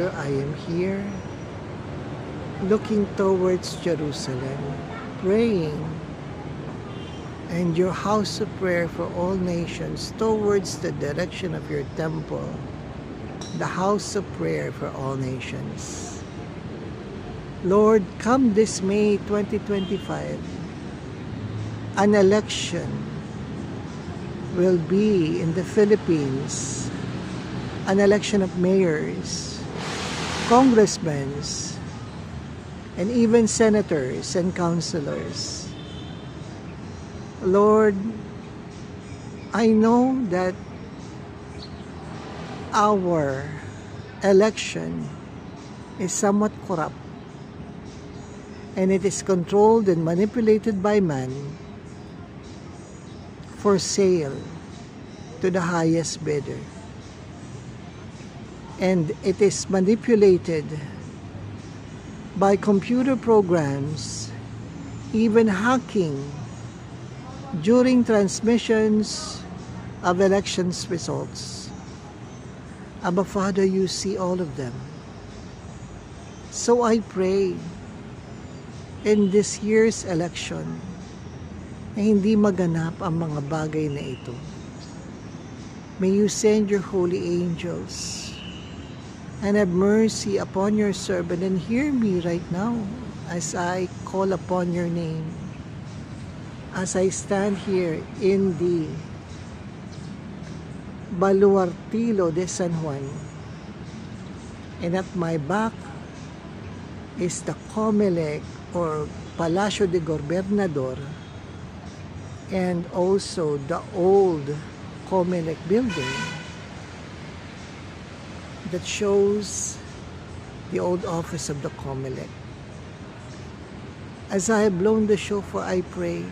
I am here looking towards Jerusalem, praying, and your house of prayer for all nations towards the direction of your temple, the house of prayer for all nations. Lord, come this May 2025, an election will be in the Philippines, an election of mayors, congressmen, and even senators and councilors. Lord, I know that our election is somewhat corrupt, and it is controlled and manipulated by man for sale to the highest bidder. And it is manipulated by computer programs, even hacking during transmissions of elections results. Abba Father, you see all of them. So I pray in this year's election na hindi maganap ang mga bagay na ito. May you send your holy angels and have mercy upon your servant, and hear me right now as I call upon your name. As I stand here in the Baluartilo de San Juan, and at my back is the Comelec or Palacio de Gobernador, and also the old Comelec building that shows the old office of the Comelec. As I have blown the shofar, I pray,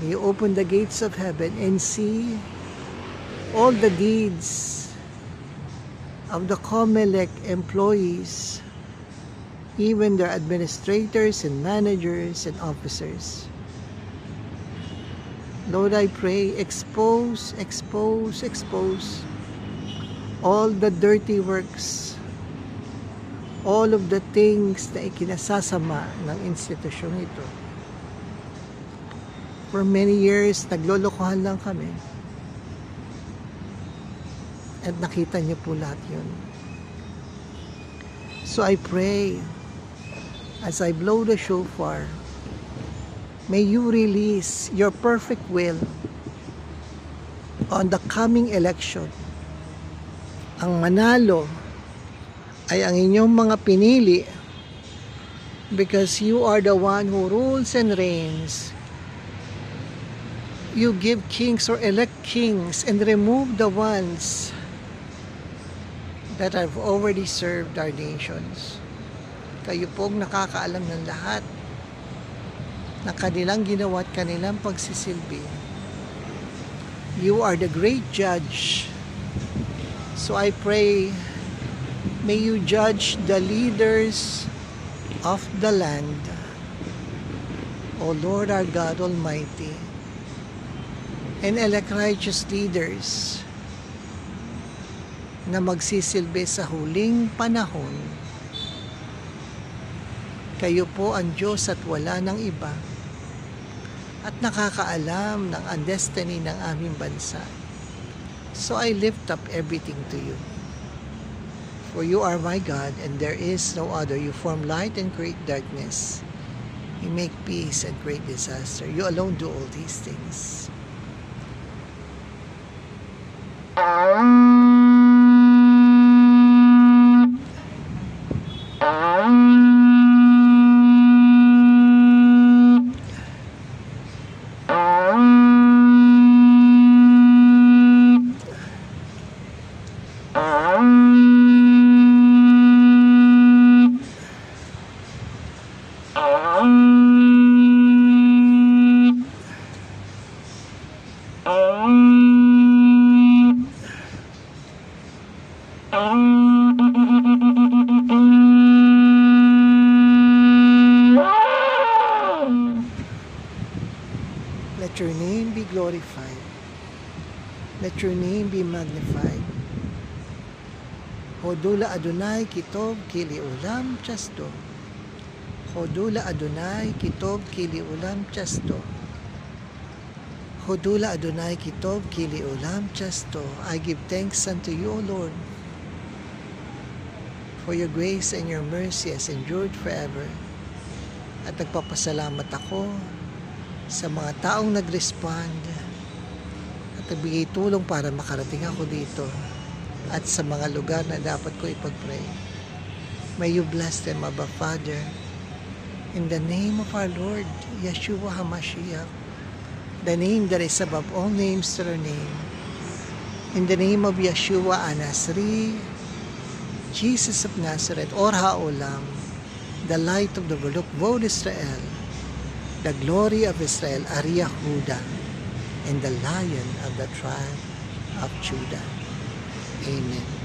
may you open the gates of heaven and see all the deeds of the Comelec employees, even their administrators and managers and officers. Lord, I pray, expose all the dirty works, all of the things na ikinasasama ng institusyong ito. For many years, naglolokohan lang kami. At nakita niyo po lahat yun. So I pray, as I blow the shofar, may you release your perfect will on the coming election. Ang manalo ay ang inyong mga pinili, because you are the one who rules and reigns. You give kings or elect kings and remove the ones that have already served our nations. Kayo pong nakakaalam ng lahat na kanilang ginawa at kanilang pagsisilbi. You are the great judge. So I pray, may you judge the leaders of the land, O Lord our God Almighty, and elect righteous leaders na magsisilbi sa huling panahon. Kayo po ang Diyos at wala ng iba, at nakakaalam ng ang destiny ng aming bansa. So I lift up everything to you. For you are my God, and there is no other. You form light and create darkness. You make peace and great disaster. You alone do all these things. Let your name be glorified. Let your name be magnified. Hodula Adonai kitov kili ulam chasto. Hodula Adonai kitov kili ulam chasto. Hodula Adonai kitov kili ulam chasto. I give thanks unto you, O Lord, for your grace and your mercy has endured forever. At nagpapasalamat ako sa mga taong nag-respond at nagbigay tulong para makarating ako dito at sa mga lugar na dapat ko ipag-pray. May you bless them, Abba Father, in the name of our Lord Yeshua HaMashiach, the name that is above all names to our name. In the name of Yeshua Anasri, Jesus of Nazareth, Or HaOlam, the light of the world, Kvod Israel, the glory of Israel, Ari Yehuda, and the Lion of the tribe of Judah. Amen.